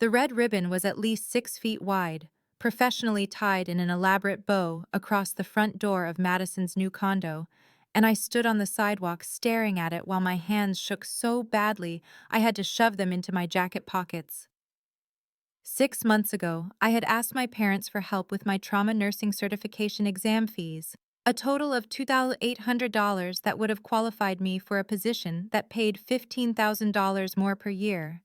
The red ribbon was at least 6 feet wide, professionally tied in an elaborate bow across the front door of Madison's new condo, and I stood on the sidewalk staring at it while my hands shook so badly I had to shove them into my jacket pockets. 6 months ago, I had asked my parents for help with my trauma nursing certification exam fees, a total of $2,800 that would have qualified me for a position that paid $15,000 more per year.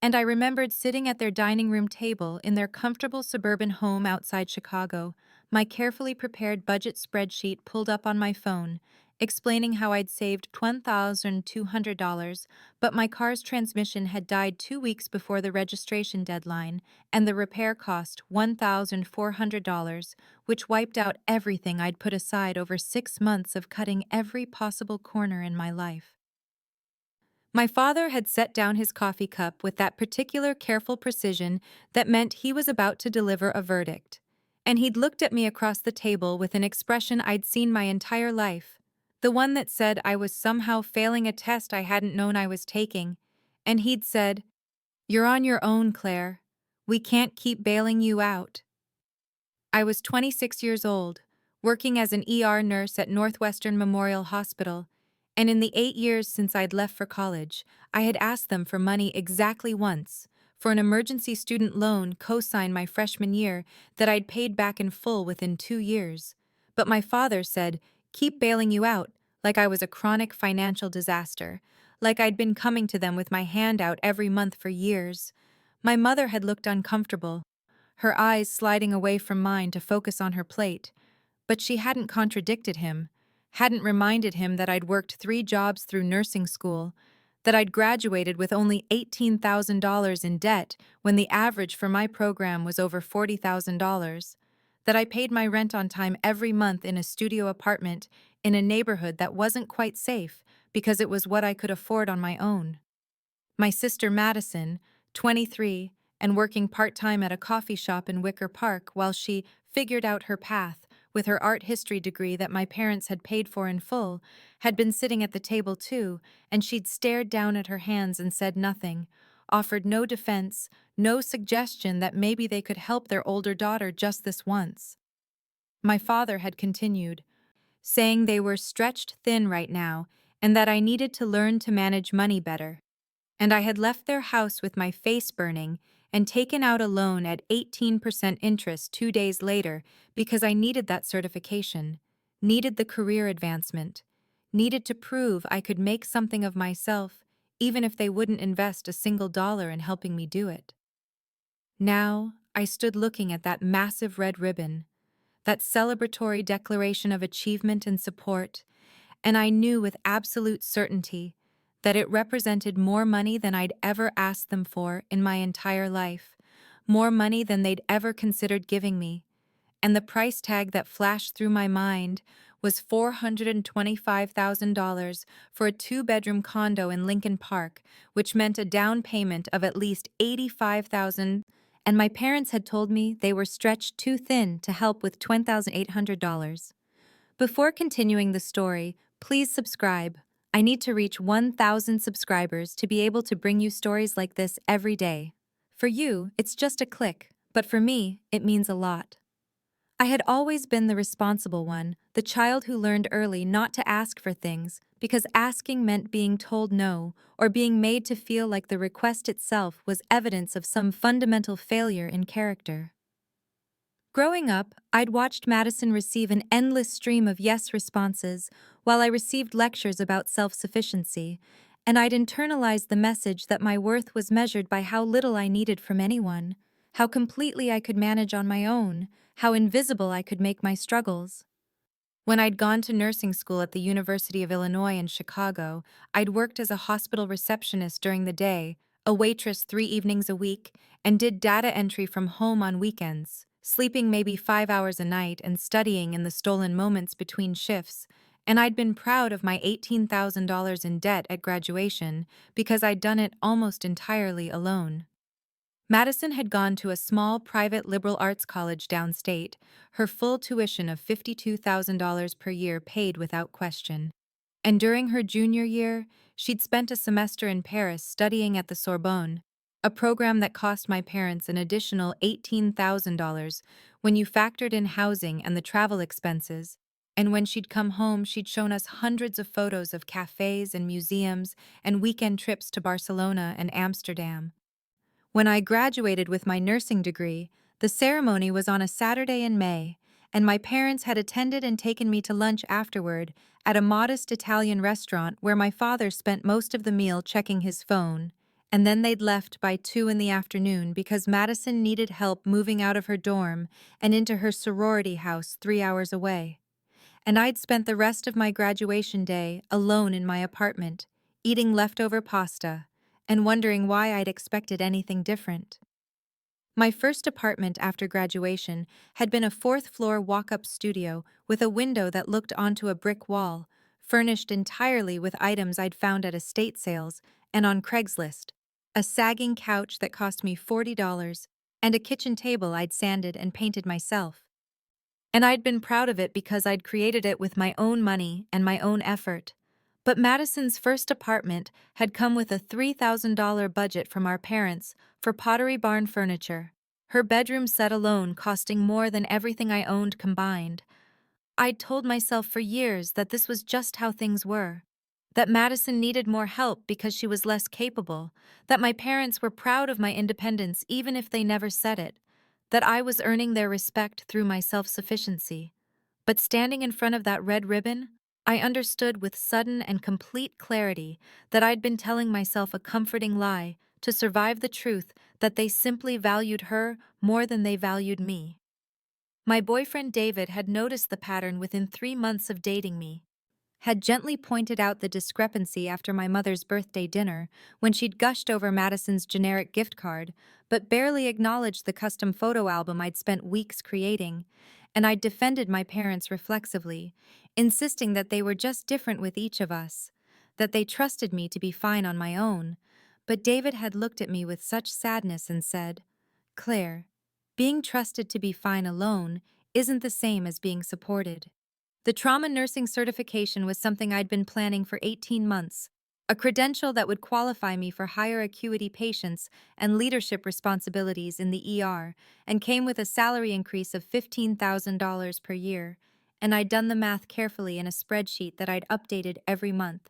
And I remembered sitting at their dining room table in their comfortable suburban home outside Chicago, my carefully prepared budget spreadsheet pulled up on my phone, explaining how I'd saved $1,200, but my car's transmission had died 2 weeks before the registration deadline, and the repair cost $1,400, which wiped out everything I'd put aside over 6 months of cutting every possible corner in my life. My father had set down his coffee cup with that particular careful precision that meant he was about to deliver a verdict. And he'd looked at me across the table with an expression I'd seen my entire life, the one that said I was somehow failing a test I hadn't known I was taking. And he'd said, "You're on your own, Claire. We can't keep bailing you out." I was 26 years old, working as an ER nurse at Northwestern Memorial Hospital, and in the 8 years since I'd left for college, I had asked them for money exactly once, for an emergency student loan co-signed my freshman year that I'd paid back in full within 2 years. But my father said, "Keep bailing you out," like I was a chronic financial disaster, like I'd been coming to them with my hand out every month for years. My mother had looked uncomfortable, her eyes sliding away from mine to focus on her plate, but she hadn't contradicted him, hadn't reminded him that I'd worked 3 jobs through nursing school, that I'd graduated with only $18,000 in debt when the average for my program was over $40,000, that I paid my rent on time every month in a studio apartment in a neighborhood that wasn't quite safe because it was what I could afford on my own. My sister Madison, 23, and working part-time at a coffee shop in Wicker Park while she figured out her path with her art history degree that my parents had paid for in full, had been sitting at the table too, and she'd stared down at her hands and said nothing, offered no defense, no suggestion that maybe they could help their older daughter just this once. My father had continued, saying they were stretched thin right now and that I needed to learn to manage money better. And I had left their house with my face burning and taken out a loan at 18% interest 2 days later because I needed that certification, needed the career advancement, needed to prove I could make something of myself even if they wouldn't invest a single dollar in helping me do it. Now, I stood looking at that massive red ribbon, that celebratory declaration of achievement and support, and I knew with absolute certainty that it represented more money than I'd ever asked them for in my entire life, more money than they'd ever considered giving me, and the price tag that flashed through my mind was $425,000 for a 2-bedroom condo in Lincoln Park, which meant a down payment of at least $85,000, and my parents had told me they were stretched too thin to help with $2,800. Before continuing the story, please subscribe. I need to reach 1,000 subscribers to be able to bring you stories like this every day. For you, it's just a click, but for me, it means a lot. I had always been the responsible one, the child who learned early not to ask for things because asking meant being told no or being made to feel like the request itself was evidence of some fundamental failure in character. Growing up, I'd watched Madison receive an endless stream of yes responses while I received lectures about self-sufficiency, and I'd internalized the message that my worth was measured by how little I needed from anyone, how completely I could manage on my own, how invisible I could make my struggles. When I'd gone to nursing school at the University of Illinois in Chicago, I'd worked as a hospital receptionist during the day, a waitress 3 evenings a week, and did data entry from home on weekends, sleeping maybe 5 hours a night and studying in the stolen moments between shifts, and I'd been proud of my $18,000 in debt at graduation because I'd done it almost entirely alone. Madison had gone to a small private liberal arts college downstate, her full tuition of $52,000 per year paid without question. And during her junior year, she'd spent a semester in Paris studying at the Sorbonne, a program that cost my parents an additional $18,000 when you factored in housing and the travel expenses. And when she'd come home, she'd shown us hundreds of photos of cafes and museums and weekend trips to Barcelona and Amsterdam. When I graduated with my nursing degree, the ceremony was on a Saturday in May, and my parents had attended and taken me to lunch afterward at a modest Italian restaurant where my father spent most of the meal checking his phone, and then they'd left by 2 in the afternoon because Madison needed help moving out of her dorm and into her sorority house 3 hours away. And I'd spent the rest of my graduation day alone in my apartment, eating leftover pasta, and wondering why I'd expected anything different. My first apartment after graduation had been a fourth-floor walk-up studio with a window that looked onto a brick wall, furnished entirely with items I'd found at estate sales and on Craigslist, a sagging couch that cost me $40, and a kitchen table I'd sanded and painted myself. And I'd been proud of it because I'd created it with my own money and my own effort. But Madison's first apartment had come with a $3,000 budget from our parents for Pottery Barn furniture, her bedroom set alone costing more than everything I owned combined. I'd told myself for years that this was just how things were, that Madison needed more help because she was less capable, that my parents were proud of my independence even if they never said it, that I was earning their respect through my self-sufficiency. But standing in front of that red ribbon, I understood with sudden and complete clarity that I'd been telling myself a comforting lie to survive the truth that they simply valued her more than they valued me. My boyfriend David had noticed the pattern within 3 months of dating me, had gently pointed out the discrepancy after my mother's birthday dinner when she'd gushed over Madison's generic gift card, but barely acknowledged the custom photo album I'd spent weeks creating, and I'd defended my parents reflexively, insisting that they were just different with each of us, that they trusted me to be fine on my own. But David had looked at me with such sadness and said, "Claire, being trusted to be fine alone isn't the same as being supported." The trauma nursing certification was something I'd been planning for 18 months, a credential that would qualify me for higher acuity patients and leadership responsibilities in the ER, and came with a salary increase of $15,000 per year, and I'd done the math carefully in a spreadsheet that I'd updated every month,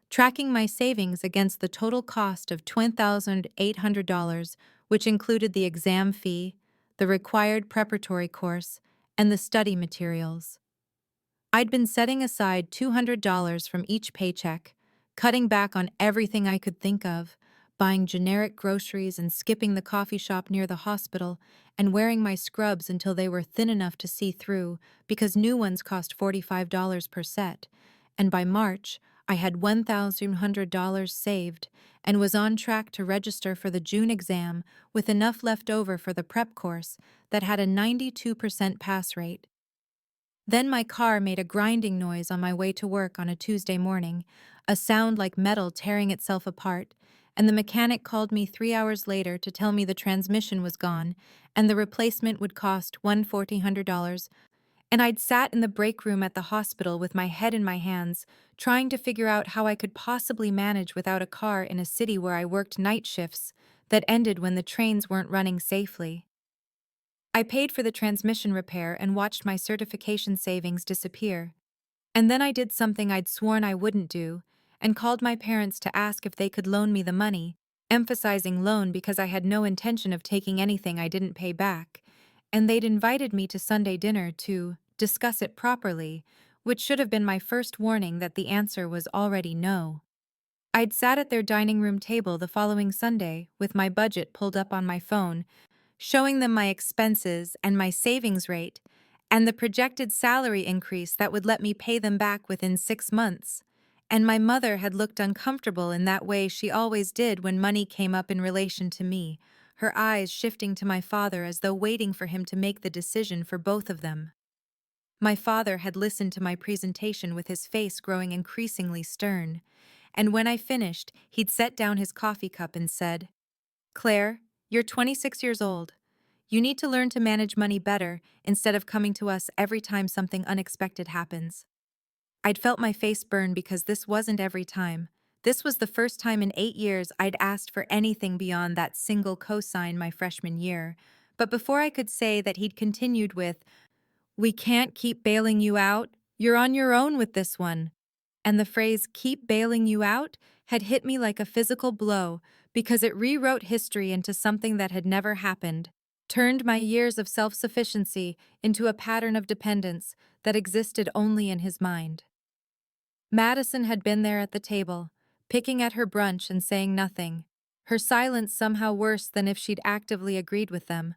tracking my savings against the total cost of $20,800, which included the exam fee, the required preparatory course, and the study materials. I'd been setting aside $200 from each paycheck, cutting back on everything I could think of, buying generic groceries and skipping the coffee shop near the hospital, and wearing my scrubs until they were thin enough to see through because new ones cost $45 per set. And by March, I had $1,100 saved and was on track to register for the June exam with enough left over for the prep course that had a 92% pass rate. Then my car made a grinding noise on my way to work on a Tuesday morning, a sound like metal tearing itself apart, and the mechanic called me 3 hours later to tell me the transmission was gone and the replacement would cost $1,400. And I'd sat in the break room at the hospital with my head in my hands, trying to figure out how I could possibly manage without a car in a city where I worked night shifts that ended when the trains weren't running safely. I paid for the transmission repair and watched my certification savings disappear. And then I did something I'd sworn I wouldn't do, and called my parents to ask if they could loan me the money, emphasizing loan because I had no intention of taking anything I didn't pay back, and they'd invited me to Sunday dinner to discuss it properly, which should have been my first warning that the answer was already no. I'd sat at their dining room table the following Sunday with my budget pulled up on my phone, showing them my expenses and my savings rate, and the projected salary increase that would let me pay them back within 6 months. And my mother had looked uncomfortable in that way she always did when money came up in relation to me, her eyes shifting to my father as though waiting for him to make the decision for both of them. My father had listened to my presentation with his face growing increasingly stern, and when I finished, he'd set down his coffee cup and said, "Claire, you're 26 years old. You need to learn to manage money better instead of coming to us every time something unexpected happens." I'd felt my face burn because this wasn't every time. This was the first time in 8 years I'd asked for anything beyond that single cosign my freshman year. But before I could say that, he'd continued with, "We can't keep bailing you out. You're on your own with this one." And the phrase "keep bailing you out" had hit me like a physical blow because it rewrote history into something that had never happened, turned my years of self-sufficiency into a pattern of dependence that existed only in his mind. Madison had been there at the table, picking at her brunch and saying nothing, her silence somehow worse than if she'd actively agreed with them.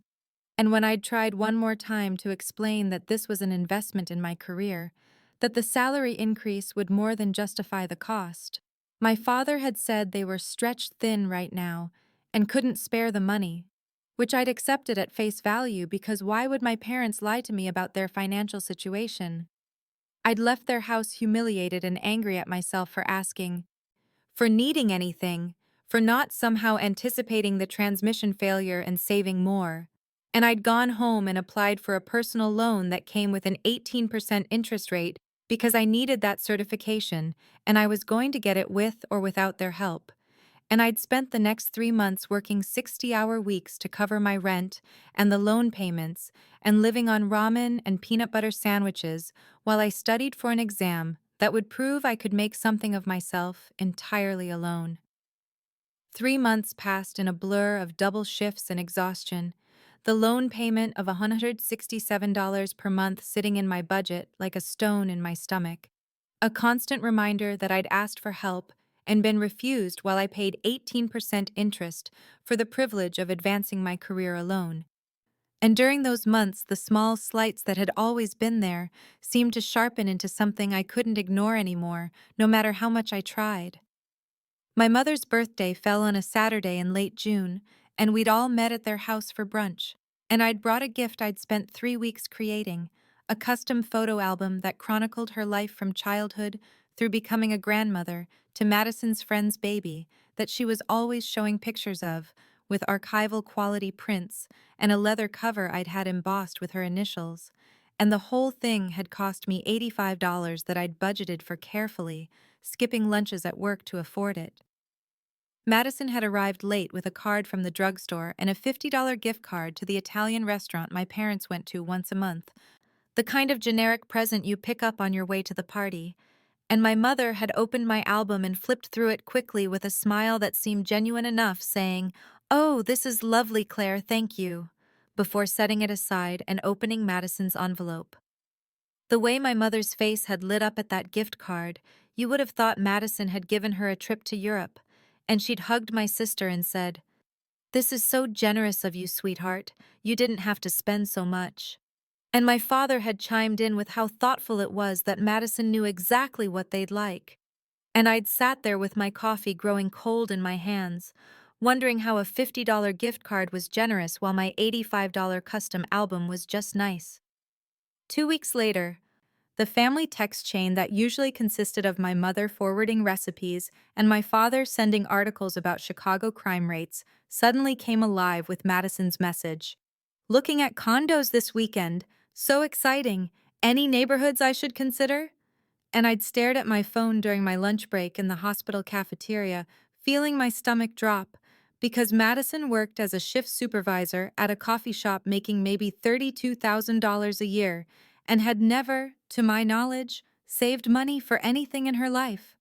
And when I'd tried one more time to explain that this was an investment in my career, that the salary increase would more than justify the cost, my father had said they were stretched thin right now and couldn't spare the money, which I'd accepted at face value because why would my parents lie to me about their financial situation? I'd left their house humiliated and angry at myself for asking, for needing anything, for not somehow anticipating the transmission failure and saving more. And I'd gone home and applied for a personal loan that came with an 18% interest rate because I needed that certification and I was going to get it with or without their help. And I'd spent the next 3 months working 60-hour weeks to cover my rent and the loan payments and living on ramen and peanut butter sandwiches while I studied for an exam that would prove I could make something of myself entirely alone. 3 months passed in a blur of double shifts and exhaustion, the loan payment of $167 per month sitting in my budget like a stone in my stomach, a constant reminder that I'd asked for help and been refused while I paid 18% interest for the privilege of advancing my career alone. And during those months, the small slights that had always been there seemed to sharpen into something I couldn't ignore anymore, no matter how much I tried. My mother's birthday fell on a Saturday in late June, and we'd all met at their house for brunch. And I'd brought a gift I'd spent 3 weeks creating, a custom photo album that chronicled her life from childhood through becoming a grandmother to Madison's friend's baby that she was always showing pictures of, with archival quality prints and a leather cover I'd had embossed with her initials. And the whole thing had cost me $85 that I'd budgeted for carefully, skipping lunches at work to afford it. Madison had arrived late with a card from the drugstore and a $50 gift card to the Italian restaurant my parents went to once a month, the kind of generic present you pick up on your way to the party. And my mother had opened my album and flipped through it quickly with a smile that seemed genuine enough, saying, "Oh, this is lovely, Claire, thank you," before setting it aside and opening Madison's envelope. The way my mother's face had lit up at that gift card, you would have thought Madison had given her a trip to Europe, and she'd hugged my sister and said, "This is so generous of you, sweetheart. You didn't have to spend so much." And my father had chimed in with how thoughtful it was that Madison knew exactly what they'd like. And I'd sat there with my coffee growing cold in my hands, wondering how a $50 gift card was generous while my $85 custom album was just nice. 2 weeks later, the family text chain that usually consisted of my mother forwarding recipes and my father sending articles about Chicago crime rates suddenly came alive with Madison's message. "Looking at condos this weekend. So exciting. Any neighborhoods I should consider?" And I'd stared at my phone during my lunch break in the hospital cafeteria, feeling my stomach drop, because Madison worked as a shift supervisor at a coffee shop making maybe $32,000 a year and had never, to my knowledge, saved money for anything in her life.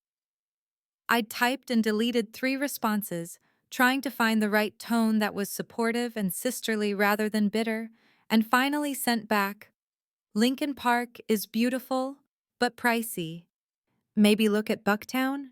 I'd typed and deleted 3 responses, trying to find the right tone that was supportive and sisterly rather than bitter, and finally sent back, "Lincoln Park is beautiful, but pricey. Maybe look at Bucktown?"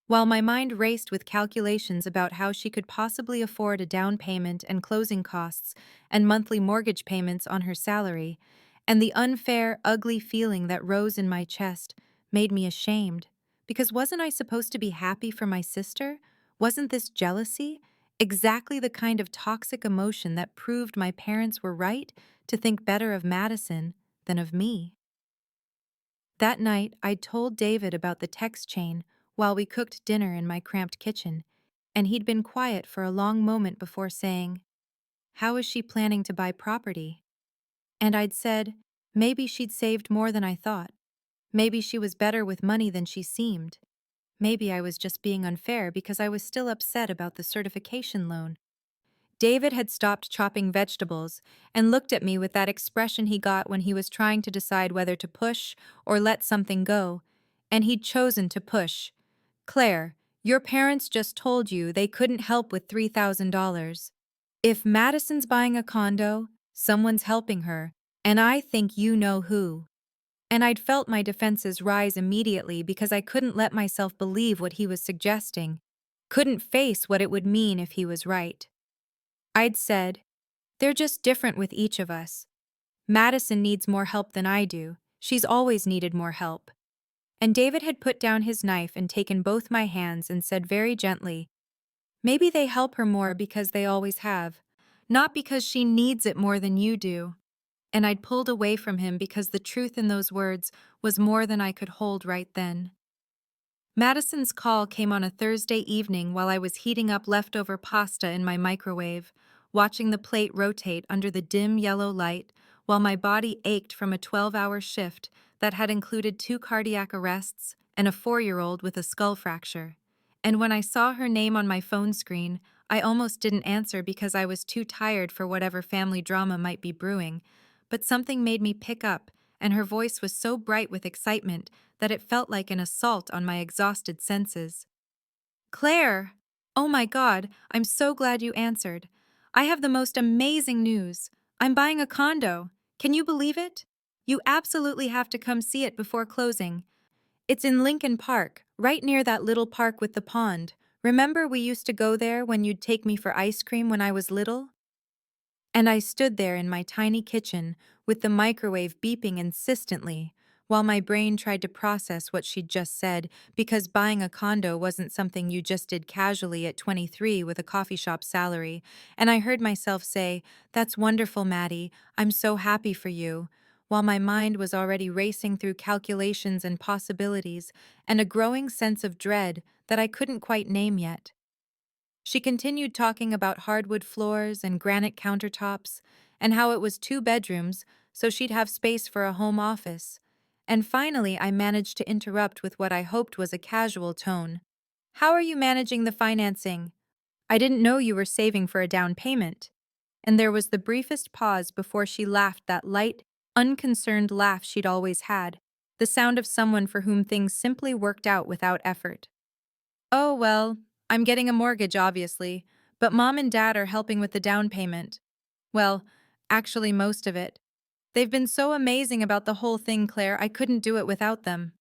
While my mind raced with calculations about how she could possibly afford a down payment and closing costs and monthly mortgage payments on her salary, and the unfair, ugly feeling that rose in my chest made me ashamed. Because wasn't I supposed to be happy for my sister? Wasn't this jealousy? Exactly the kind of toxic emotion that proved my parents were right to think better of Madison than of me. That night, I told David about the text chain while we cooked dinner in my cramped kitchen, and he'd been quiet for a long moment before saying, "How is she planning to buy property?" And I'd said, maybe she'd saved more than I thought. Maybe she was better with money than she seemed. Maybe I was just being unfair because I was still upset about the certification loan. David had stopped chopping vegetables and looked at me with that expression he got when he was trying to decide whether to push or let something go, and he'd chosen to push. Claire, your parents just told you they couldn't help with $3,000. If Madison's buying a condo, someone's helping her, and I think you know who. And I'd felt my defenses rise immediately because I couldn't let myself believe what he was suggesting, couldn't face what it would mean if he was right. I'd said, they're just different with each of us. Madison needs more help than I do. She's always needed more help. And David had put down his knife and taken both my hands and said very gently, maybe they help her more because they always have, not because she needs it more than you do. And I'd pulled away from him because the truth in those words was more than I could hold right then. Madison's call came on a Thursday evening while I was heating up leftover pasta in my microwave, watching the plate rotate under the dim yellow light while my body ached from a 12-hour shift that had included 2 cardiac arrests and a 4-year-old with a skull fracture. And when I saw her name on my phone screen, I almost didn't answer because I was too tired for whatever family drama might be brewing, but something made me pick up, and her voice was so bright with excitement that it felt like an assault on my exhausted senses. Claire! Oh my God, I'm so glad you answered. I have the most amazing news. I'm buying a condo. Can you believe it? You absolutely have to come see it before closing. It's in Lincoln Park, right near that little park with the pond. Remember we used to go there when you'd take me for ice cream when I was little? And I stood there in my tiny kitchen, with the microwave beeping insistently, while my brain tried to process what she'd just said, because buying a condo wasn't something you just did casually at 23 with a coffee shop salary, and I heard myself say, "That's wonderful, Maddie, I'm so happy for you," while my mind was already racing through calculations and possibilities, and a growing sense of dread that I couldn't quite name yet. She continued talking about hardwood floors and granite countertops, and how it was 2 bedrooms, so she'd have space for a home office. And finally, I managed to interrupt with what I hoped was a casual tone. How are you managing the financing? I didn't know you were saving for a down payment. And there was the briefest pause before she laughed that light, unconcerned laugh she'd always had, the sound of someone for whom things simply worked out without effort. Oh, well, I'm getting a mortgage, obviously, but Mom and Dad are helping with the down payment. Well, actually, most of it. They've been so amazing about the whole thing, Claire, I couldn't do it without them.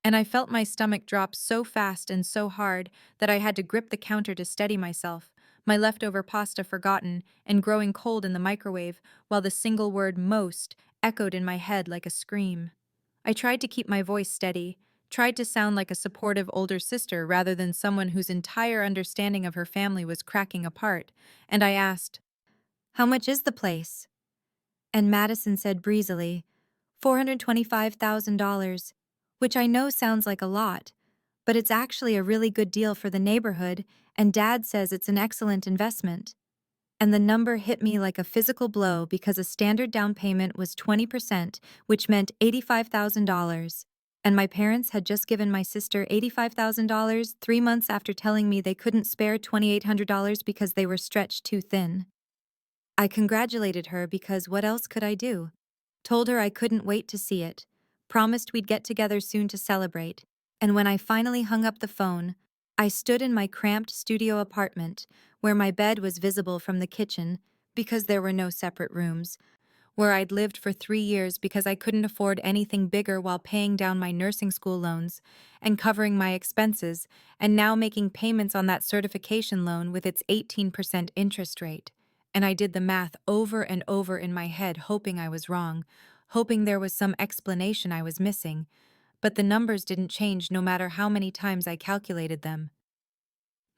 And I felt my stomach drop so fast and so hard that I had to grip the counter to steady myself, my leftover pasta forgotten and growing cold in the microwave, while the single word most echoed in my head like a scream. I tried to keep my voice steady, tried to sound like a supportive older sister rather than someone whose entire understanding of her family was cracking apart, and I asked, how much is the place? And Madison said breezily, $425,000, which I know sounds like a lot, but it's actually a really good deal for the neighborhood, and Dad says it's an excellent investment. And the number hit me like a physical blow because a standard down payment was 20%, which meant $85,000. And my parents had just given my sister $85,000 3 months after telling me they couldn't spare $2,800 because they were stretched too thin. I congratulated her because what else could I do? Told her I couldn't wait to see it, promised we'd get together soon to celebrate, and when I finally hung up the phone, I stood in my cramped studio apartment, where my bed was visible from the kitchen because there were no separate rooms, where I'd lived for 3 years because I couldn't afford anything bigger while paying down my nursing school loans and covering my expenses, and now making payments on that certification loan with its 18% interest rate. And I did the math over and over in my head, hoping I was wrong, hoping there was some explanation I was missing, but the numbers didn't change no matter how many times I calculated them.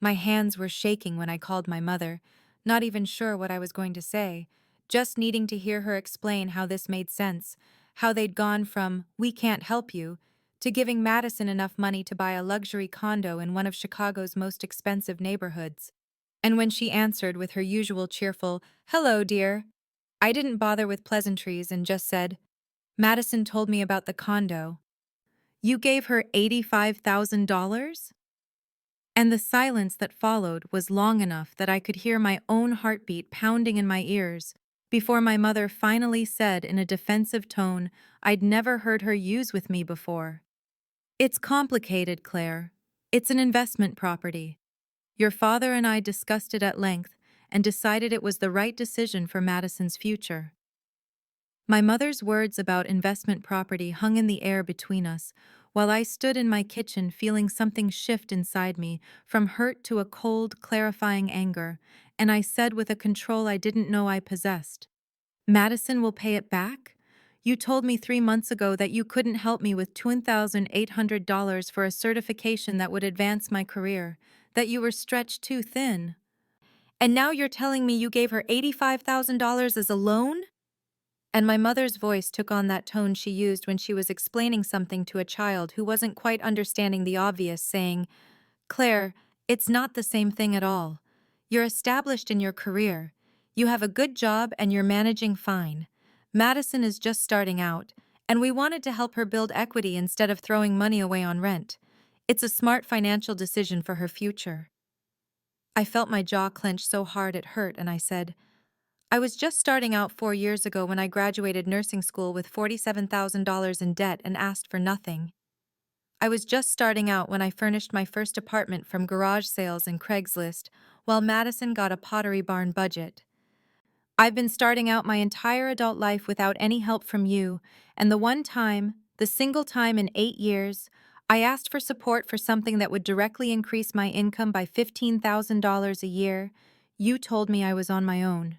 My hands were shaking when I called my mother, not even sure what I was going to say, just needing to hear her explain how this made sense, how they'd gone from, "we can't help you," to giving Madison enough money to buy a luxury condo in one of Chicago's most expensive neighborhoods. And when she answered with her usual cheerful, "Hello, dear," I didn't bother with pleasantries and just said, "Madison told me about the condo." You gave her $85,000? And the silence that followed was long enough that I could hear my own heartbeat pounding in my ears before my mother finally said in a defensive tone I'd never heard her use with me before. It's complicated, Claire. It's an investment property. Your father and I discussed it at length and decided it was the right decision for Madison's future. My mother's words about investment property hung in the air between us, while I stood in my kitchen feeling something shift inside me, from hurt to a cold, clarifying anger, and I said with a control I didn't know I possessed, Madison will pay it back? You told me 3 months ago that you couldn't help me with $2,800 for a certification that would advance my career, that you were stretched too thin. And now you're telling me you gave her $85,000 as a loan? And my mother's voice took on that tone she used when she was explaining something to a child who wasn't quite understanding the obvious, saying, Claire, it's not the same thing at all. You're established in your career. You have a good job and you're managing fine. Madison is just starting out, and we wanted to help her build equity instead of throwing money away on rent. It's a smart financial decision for her future. I felt my jaw clench so hard it hurt, and I said, I was just starting out 4 years ago when I graduated nursing school with $47,000 in debt and asked for nothing. I was just starting out when I furnished my first apartment from garage sales and Craigslist, while Madison got a Pottery Barn budget. I've been starting out my entire adult life without any help from you, and the single time in 8 years, I asked for support for something that would directly increase my income by $15,000 a year. You told me I was on my own.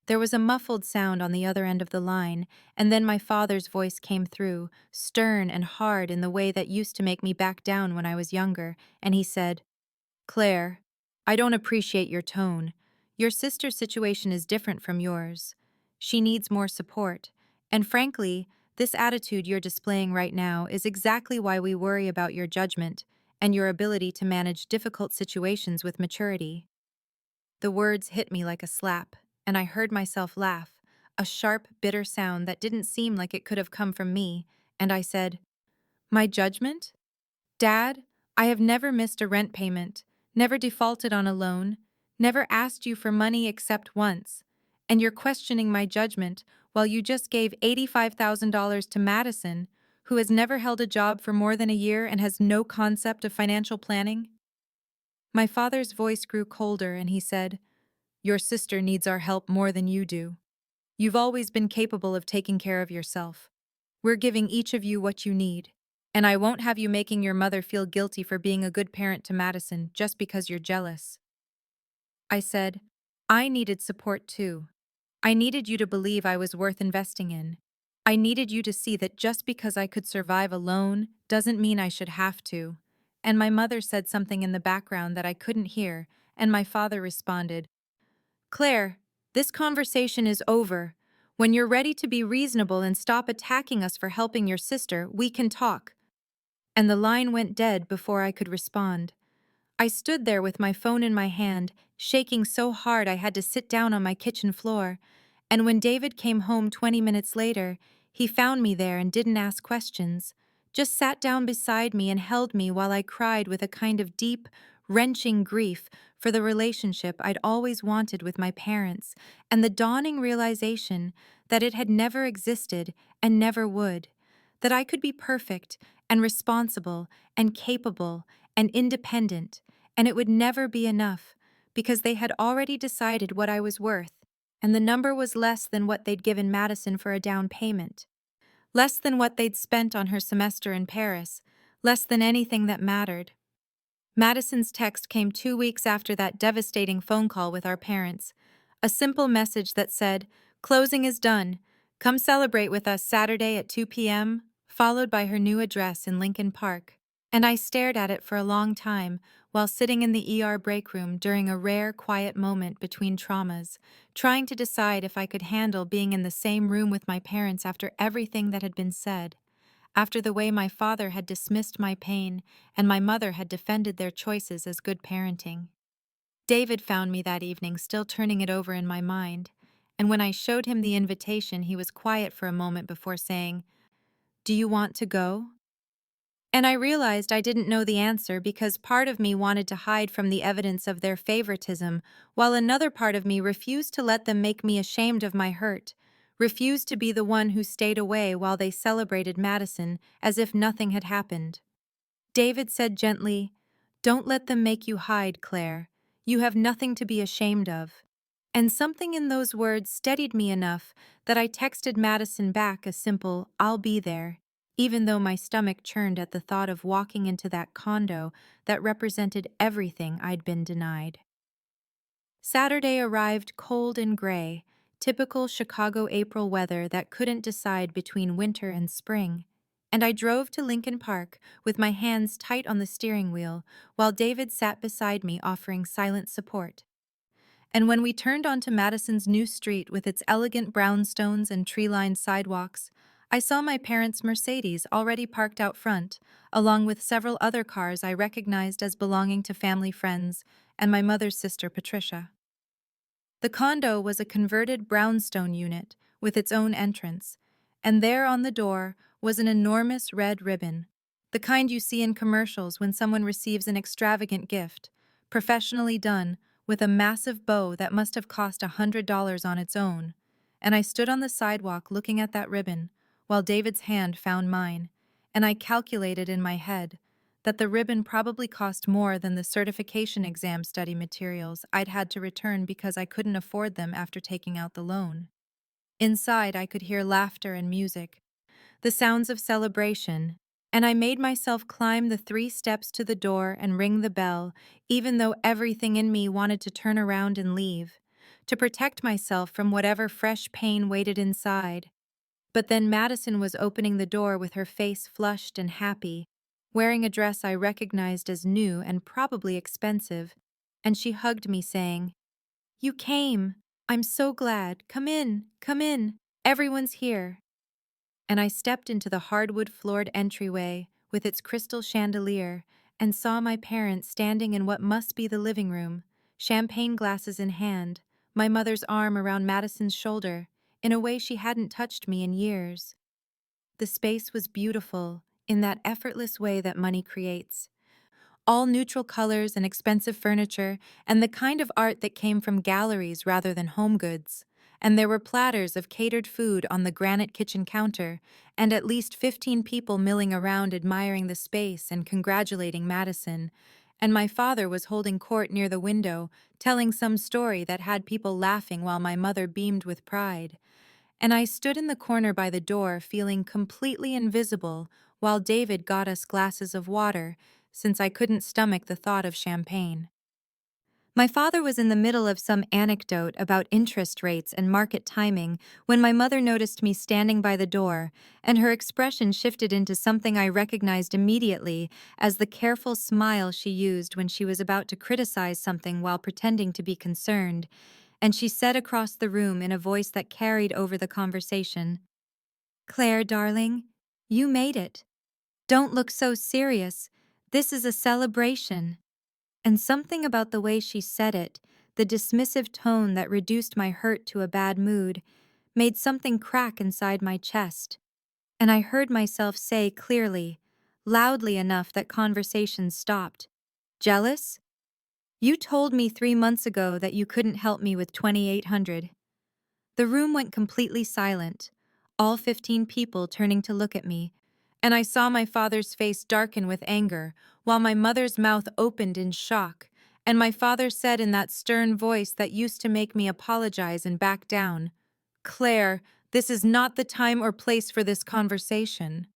There was a muffled sound on the other end of the line, and then my father's voice came through, stern and hard in the way that used to make me back down when I was younger, and he said, Claire, I don't appreciate your tone. Your sister's situation is different from yours. She needs more support, and frankly, this attitude you're displaying right now is exactly why we worry about your judgment and your ability to manage difficult situations with maturity. The words hit me like a slap, and I heard myself laugh, a sharp, bitter sound that didn't seem like it could have come from me, and I said, My judgment? Dad, I have never missed a rent payment, never defaulted on a loan, never asked you for money except once, and you're questioning my judgment while you just gave $85,000 to Madison, who has never held a job for more than a year and has no concept of financial planning? My father's voice grew colder, and he said, Your sister needs our help more than you do. You've always been capable of taking care of yourself. We're giving each of you what you need, and I won't have you making your mother feel guilty for being a good parent to Madison just because you're jealous. I said, I needed support too. I needed you to believe I was worth investing in. I needed you to see that just because I could survive alone doesn't mean I should have to. And my mother said something in the background that I couldn't hear, and my father responded, Claire, this conversation is over. When you're ready to be reasonable and stop attacking us for helping your sister, we can talk. And the line went dead before I could respond. I stood there with my phone in my hand, shaking so hard I had to sit down on my kitchen floor. And when David came home 20 minutes later, he found me there and didn't ask questions, just sat down beside me and held me while I cried with a kind of deep, wrenching grief for the relationship I'd always wanted with my parents and the dawning realization that it had never existed and never would, that I could be perfect and responsible and capable and independent, and it would never be enough because they had already decided what I was worth, and the number was less than what they'd given Madison for a down payment, less than what they'd spent on her semester in Paris, less than anything that mattered. Madison's text came 2 weeks after that devastating phone call with our parents, a simple message that said, Closing is done. Come celebrate with us Saturday at 2 p.m., followed by her new address in Lincoln Park. And I stared at it for a long time while sitting in the ER break room during a rare, quiet moment between traumas, trying to decide if I could handle being in the same room with my parents after everything that had been said, after the way my father had dismissed my pain and my mother had defended their choices as good parenting. David found me that evening still turning it over in my mind, and when I showed him the invitation, he was quiet for a moment before saying, Do you want to go? And I realized I didn't know the answer because part of me wanted to hide from the evidence of their favoritism, while another part of me refused to let them make me ashamed of my hurt, refused to be the one who stayed away while they celebrated Madison as if nothing had happened. David said gently, "Don't let them make you hide, Claire. You have nothing to be ashamed of." And something in those words steadied me enough that I texted Madison back a simple, "I'll be there," even though my stomach churned at the thought of walking into that condo that represented everything I'd been denied. Saturday arrived cold and gray, typical Chicago April weather that couldn't decide between winter and spring, and I drove to Lincoln Park with my hands tight on the steering wheel while David sat beside me offering silent support. And when we turned onto Madison's new street with its elegant brownstones and tree-lined sidewalks, I saw my parents' Mercedes already parked out front, along with several other cars I recognized as belonging to family friends and my mother's sister Patricia. The condo was a converted brownstone unit with its own entrance, and there on the door was an enormous red ribbon, the kind you see in commercials when someone receives an extravagant gift, professionally done, with a massive bow that must have cost $100 on its own. And I stood on the sidewalk looking at that ribbon, while David's hand found mine, and I calculated in my head that the ribbon probably cost more than the certification exam study materials I'd had to return because I couldn't afford them after taking out the loan. Inside, I could hear laughter and music, the sounds of celebration, and I made myself climb the 3 steps to the door and ring the bell, even though everything in me wanted to turn around and leave, to protect myself from whatever fresh pain waited inside. But then Madison was opening the door with her face flushed and happy, wearing a dress I recognized as new and probably expensive, and she hugged me saying, "You came! I'm so glad. Come in, come in. Everyone's here." And I stepped into the hardwood-floored entryway with its crystal chandelier and saw my parents standing in what must be the living room, champagne glasses in hand, my mother's arm around Madison's shoulder, in a way she hadn't touched me in years. The space was beautiful, in that effortless way that money creates. All neutral colors and expensive furniture, and the kind of art that came from galleries rather than home goods. And there were platters of catered food on the granite kitchen counter, and at least 15 people milling around admiring the space and congratulating Madison. And my father was holding court near the window, telling some story that had people laughing while my mother beamed with pride. And I stood in the corner by the door feeling completely invisible while David got us glasses of water, since I couldn't stomach the thought of champagne. My father was in the middle of some anecdote about interest rates and market timing when my mother noticed me standing by the door, and her expression shifted into something I recognized immediately as the careful smile she used when she was about to criticize something while pretending to be concerned, and she said across the room in a voice that carried over the conversation, "Claire, darling, you made it. Don't look so serious. This is a celebration." And something about the way she said it, the dismissive tone that reduced my hurt to a bad mood, made something crack inside my chest. And I heard myself say clearly, loudly enough that conversation stopped, "Jealous? You told me 3 months ago that you couldn't help me with 2,800. The room went completely silent, all 15 people turning to look at me, and I saw my father's face darken with anger, while my mother's mouth opened in shock, and my father said in that stern voice that used to make me apologize and back down, "Claire, this is not the time or place for this conversation."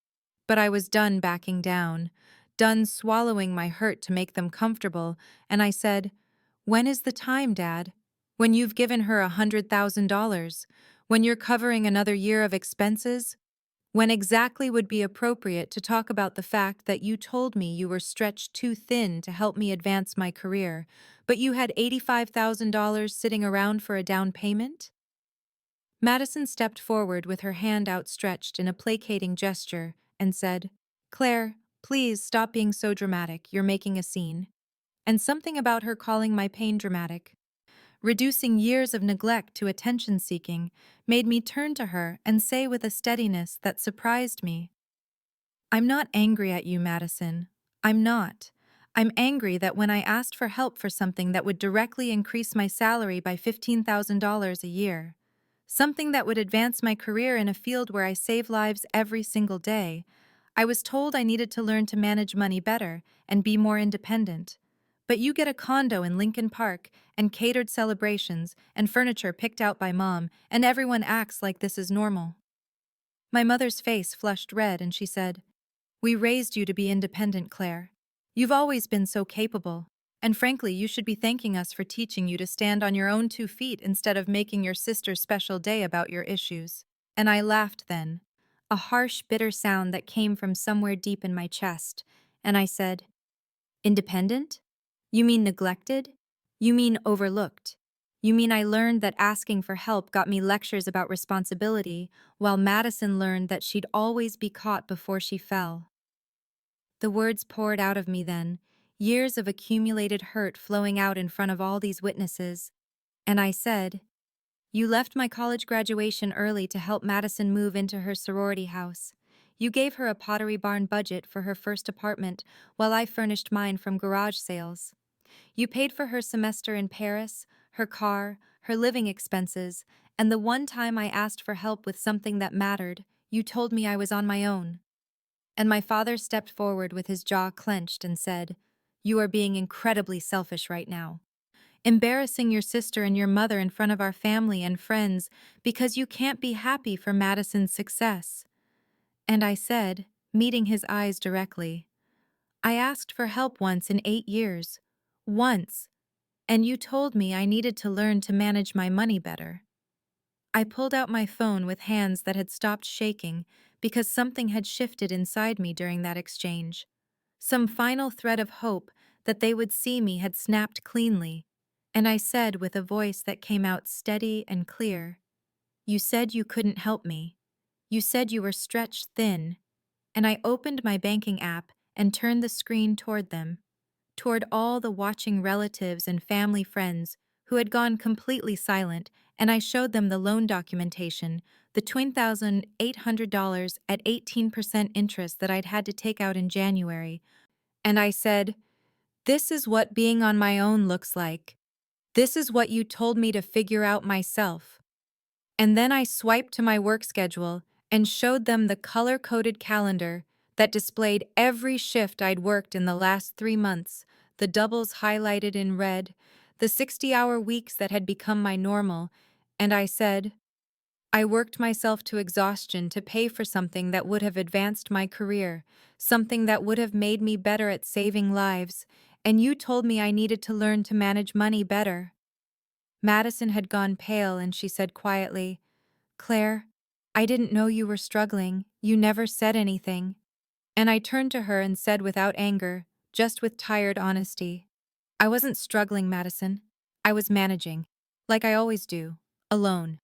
But I was done backing down, done swallowing my hurt to make them comfortable, and I said, "When is the time, Dad? When you've given her $100,000? When you're covering another year of expenses? When exactly would be appropriate to talk about the fact that you told me you were stretched too thin to help me advance my career, but you had $85,000 sitting around for a down payment?" Madison stepped forward with her hand outstretched in a placating gesture and said, "Claire, please stop being so dramatic. You're making a scene." And something about her calling my pain dramatic, reducing years of neglect to attention-seeking, made me turn to her and say with a steadiness that surprised me, I'm not angry at you, Madison. I'm not. I'm angry that when I asked for help for something that would directly increase my salary by $15,000 a year, something that would advance my career in a field where I save lives every single day, I was told I needed to learn to manage money better and be more independent. But you get a condo in Lincoln Park and catered celebrations and furniture picked out by mom, and everyone acts like this is normal. My mother's face flushed red and she said, "We raised you to be independent, Claire. You've always been so capable, and frankly, you should be thanking us for teaching you to stand on your own 2 feet instead of making your sister's special day about your issues." And I laughed then, a harsh, bitter sound that came from somewhere deep in my chest, and I said, "Independent? You mean neglected? You mean overlooked? You mean I learned that asking for help got me lectures about responsibility, while Madison learned that she'd always be caught before she fell?" The words poured out of me then, years of accumulated hurt flowing out in front of all these witnesses, and I said, "You left my college graduation early to help Madison move into her sorority house. You gave her a Pottery Barn budget for her first apartment while I furnished mine from garage sales. You paid for her semester in Paris, her car, her living expenses, and the one time I asked for help with something that mattered, you told me I was on my own." And my father stepped forward with his jaw clenched and said, "You are being incredibly selfish right now. Embarrassing your sister and your mother in front of our family and friends because you can't be happy for Madison's success." And I said, meeting his eyes directly, "I asked for help once in 8 years. Once. And you told me I needed to learn to manage my money better." I pulled out my phone with hands that had stopped shaking because something had shifted inside me during that exchange. Some final thread of hope that they would see me had snapped cleanly, and I said with a voice that came out steady and clear, "You said you couldn't help me. You said you were stretched thin." And I opened my banking app and turned the screen toward them, toward all the watching relatives and family friends who had gone completely silent, and I showed them the loan documentation, the $20,800 at 18% interest that I'd had to take out in January. And I said, "This is what being on my own looks like. This is what you told me to figure out myself." And then I swiped to my work schedule and showed them the color-coded calendar that displayed every shift I'd worked in the last 3 months, the doubles highlighted in red, the 60-hour weeks that had become my normal, and I said, "I worked myself to exhaustion to pay for something that would have advanced my career, something that would have made me better at saving lives, and you told me I needed to learn to manage money better." Madison had gone pale and she said quietly, "Claire, I didn't know you were struggling. You never said anything." And I turned to her and said without anger, just with tired honesty, "I wasn't struggling, Madison. I was managing, like I always do, alone.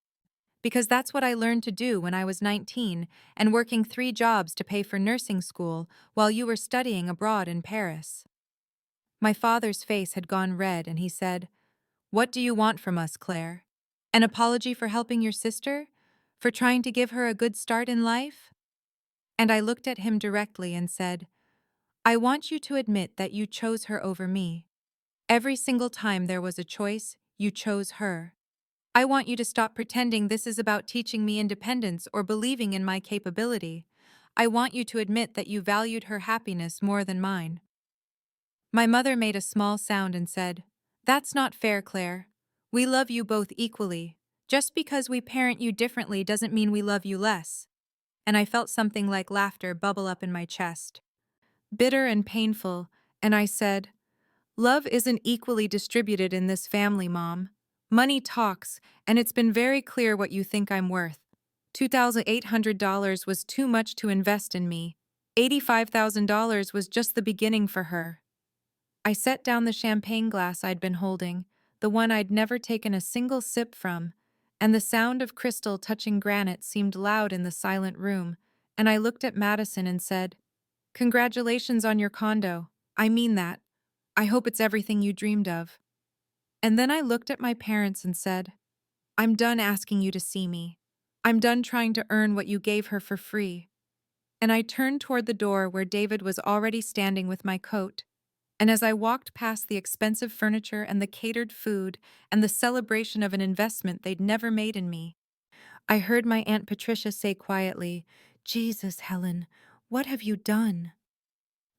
Because that's what I learned to do when I was 19 and working 3 jobs to pay for nursing school while you were studying abroad in Paris." My father's face had gone red and he said, "What do you want from us, Claire? An apology for helping your sister? For trying to give her a good start in life?" And I looked at him directly and said, "I want you to admit that you chose her over me. Every single time there was a choice, you chose her. I want you to stop pretending this is about teaching me independence or believing in my capability. I want you to admit that you valued her happiness more than mine." My mother made a small sound and said, "That's not fair, Claire. We love you both equally. Just because we parent you differently doesn't mean we love you less." And I felt something like laughter bubble up in my chest, bitter and painful, and I said, "Love isn't equally distributed in this family, Mom. Money talks, and it's been very clear what you think I'm worth. $2,800 was too much to invest in me. $85,000 was just the beginning for her." I set down the champagne glass I'd been holding, the one I'd never taken a single sip from, and the sound of crystal touching granite seemed loud in the silent room, and I looked at Madison and said, "Congratulations on your condo. I mean that. I hope it's everything you dreamed of." And then I looked at my parents and said, "I'm done asking you to see me. I'm done trying to earn what you gave her for free. and I turned toward the door where David was already standing with my coat. And as I walked past the expensive furniture and the catered food and the celebration of an investment they'd never made in me, I heard my Aunt Patricia say quietly, "Jesus, Helen, what have you done?"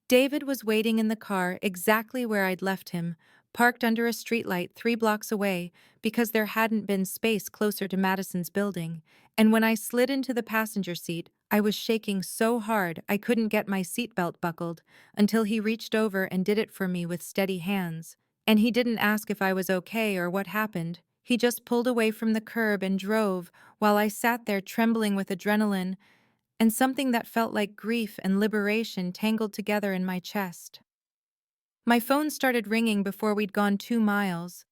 David was waiting in the car exactly where I'd left him, parked under a streetlight 3 blocks away because there hadn't been space closer to Madison's building, and when I slid into the passenger seat, I was shaking so hard I couldn't get my seatbelt buckled until he reached over and did it for me with steady hands. And he didn't ask if I was okay or what happened. He just pulled away from the curb and drove while I sat there trembling with adrenaline and something that felt like grief and liberation tangled together in my chest. My phone started ringing before we'd gone 2 miles,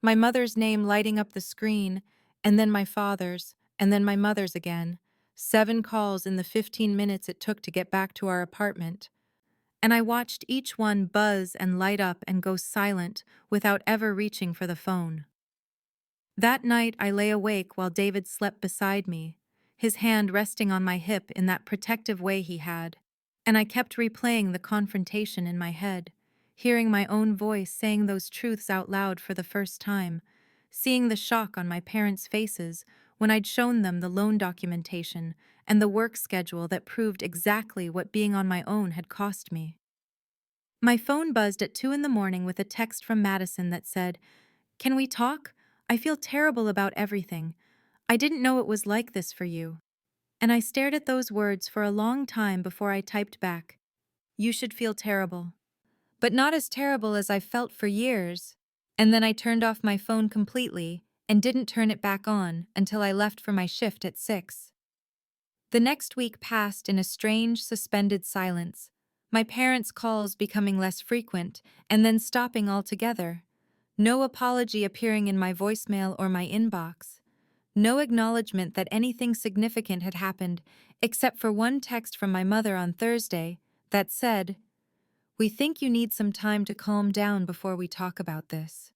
my mother's name lighting up the screen, and then my father's, and then my mother's again. 7 calls in the 15 minutes it took to get back to our apartment. And I watched each one buzz and light up and go silent without ever reaching for the phone. That night I lay awake while David slept beside me, his hand resting on my hip in that protective way he had, and I kept replaying the confrontation in my head, hearing my own voice saying those truths out loud for the first time, seeing the shock on my parents' faces when I'd shown them the loan documentation and the work schedule that proved exactly what being on my own had cost me. My phone buzzed at 2 in the morning with a text from Madison that said, "Can we talk? I feel terrible about everything. I didn't know it was like this for you." And I stared at those words for a long time before I typed back, "You should feel terrible." But not as terrible as I've felt for years. And then I turned off my phone completely and didn't turn it back on until I left for my shift at 6. The next week passed in a strange, suspended silence, my parents' calls becoming less frequent and then stopping altogether. No apology appearing in my voicemail or my inbox. No acknowledgement that anything significant had happened, except for one text from my mother on Thursday that said, "We think you need some time to calm down before we talk about this."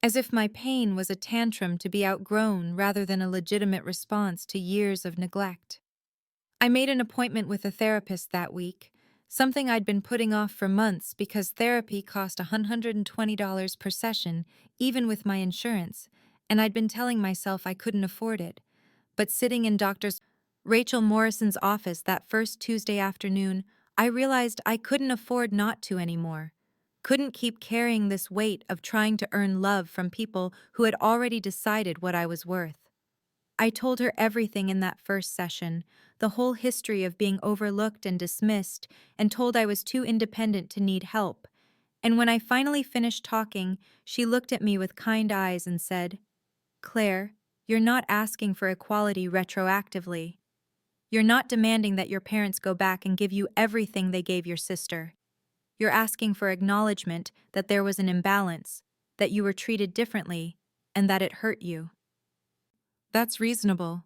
As if my pain was a tantrum to be outgrown rather than a legitimate response to years of neglect. I made an appointment with a therapist that week, something I'd been putting off for months because therapy cost $120 per session, even with my insurance, and I'd been telling myself I couldn't afford it. But sitting in Dr. Rachel Morrison's office that first Tuesday afternoon, I realized I couldn't afford not to anymore. Couldn't keep carrying this weight of trying to earn love from people who had already decided what I was worth. I told her everything in that first session, the whole history of being overlooked and dismissed, and told I was too independent to need help. And when I finally finished talking, she looked at me with kind eyes and said, "Claire, you're not asking for equality retroactively. You're not demanding that your parents go back and give you everything they gave your sister. You're asking for acknowledgement that there was an imbalance, that you were treated differently, and that it hurt you." That's reasonable.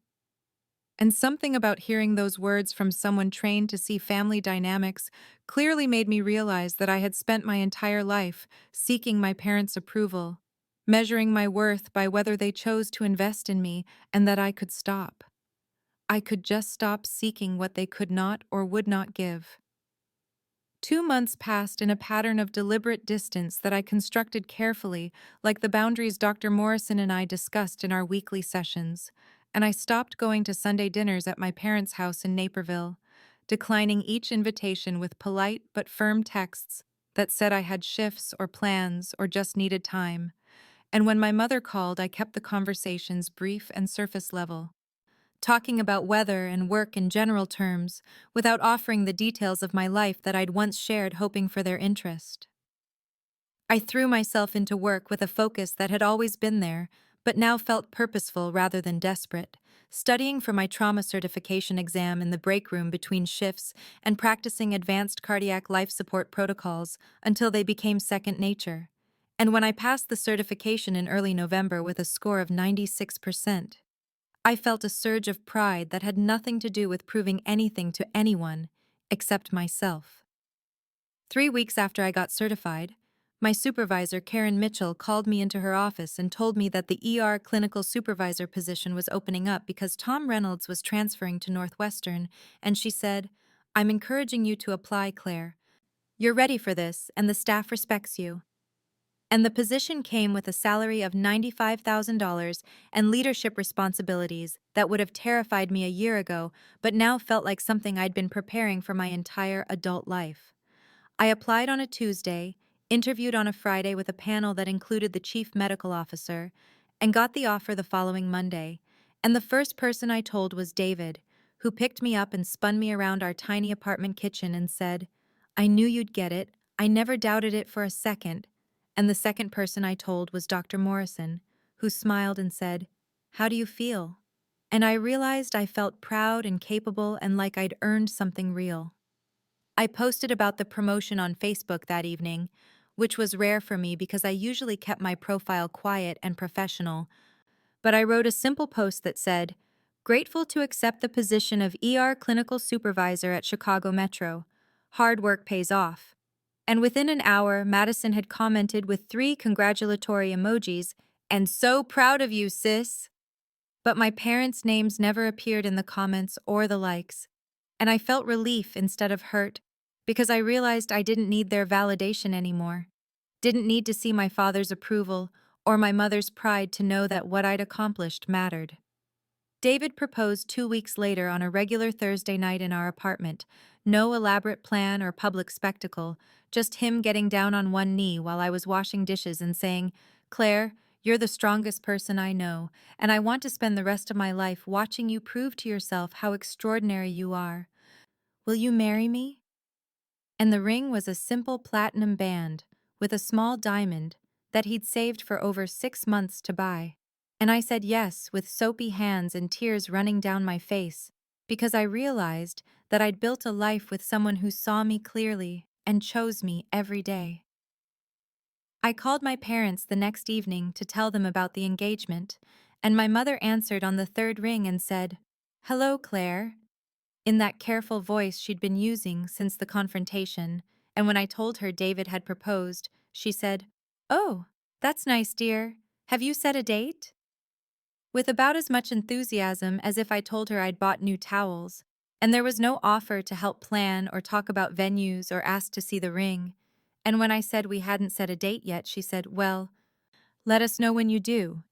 And something about hearing those words from someone trained to see family dynamics clearly made me realize that I had spent my entire life seeking my parents' approval, measuring my worth by whether they chose to invest in me, and that I could stop. I could just stop seeking what they could not or would not give. 2 months passed in a pattern of deliberate distance that I constructed carefully, like the boundaries Dr. Morrison and I discussed in our weekly sessions, and I stopped going to Sunday dinners at my parents' house in Naperville, declining each invitation with polite but firm texts that said I had shifts or plans or just needed time. And when my mother called, I kept the conversations brief and surface level, talking about weather and work in general terms, without offering the details of my life that I'd once shared hoping for their interest. I threw myself into work with a focus that had always been there, but now felt purposeful rather than desperate, studying for my trauma certification exam in the break room between shifts and practicing advanced cardiac life support protocols until they became second nature. And when I passed the certification in early November with a score of 96%, I felt a surge of pride that had nothing to do with proving anything to anyone except myself. 3 weeks after I got certified, my supervisor, Karen Mitchell, called me into her office and told me that the ER clinical supervisor position was opening up because Tom Reynolds was transferring to Northwestern, and she said, I'm encouraging you to apply, Claire. You're ready for this, and the staff respects you. And the position came with a salary of $95,000 and leadership responsibilities that would have terrified me a year ago, but now felt like something I'd been preparing for my entire adult life. I applied on a Tuesday, interviewed on a Friday with a panel that included the chief medical officer, and got the offer the following Monday. And the first person I told was David, who picked me up and spun me around our tiny apartment kitchen and said, "I knew you'd get it. I never doubted it for a second." And the second person I told was Dr. Morrison, who smiled and said, "How do you feel?" And I realized I felt proud and capable and like I'd earned something real. I posted about the promotion on Facebook that evening, which was rare for me because I usually kept my profile quiet and professional, but I wrote a simple post that said, "Grateful to accept the position of ER clinical supervisor at Chicago Metro. Hard work pays off." And within an hour, Madison had commented with 3 congratulatory emojis, "And so proud of you, sis." But my parents' names never appeared in the comments or the likes, and I felt relief instead of hurt because I realized I didn't need their validation anymore. Didn't need to see my father's approval or my mother's pride to know that what I'd accomplished mattered. David proposed 2 weeks later on a regular Thursday night in our apartment. No elaborate plan or public spectacle, just him getting down on one knee while I was washing dishes and saying, "Claire, you're the strongest person I know, and I want to spend the rest of my life watching you prove to yourself how extraordinary you are. Will you marry me?" And the ring was a simple platinum band with a small diamond that he'd saved for over 6 months to buy. And I said yes with soapy hands and tears running down my face because I realized that I'd built a life with someone who saw me clearly and chose me every day. I called my parents the next evening to tell them about the engagement, and my mother answered on the third ring and said, "Hello, Claire," in that careful voice she'd been using since the confrontation, and when I told her David had proposed, she said, "Oh, that's nice, dear. Have you set a date?" With about as much enthusiasm as if I told her I'd bought new towels, and there was no offer to help plan or talk about venues or ask to see the ring. And when I said we hadn't set a date yet, she said, "Well, let us know when you do."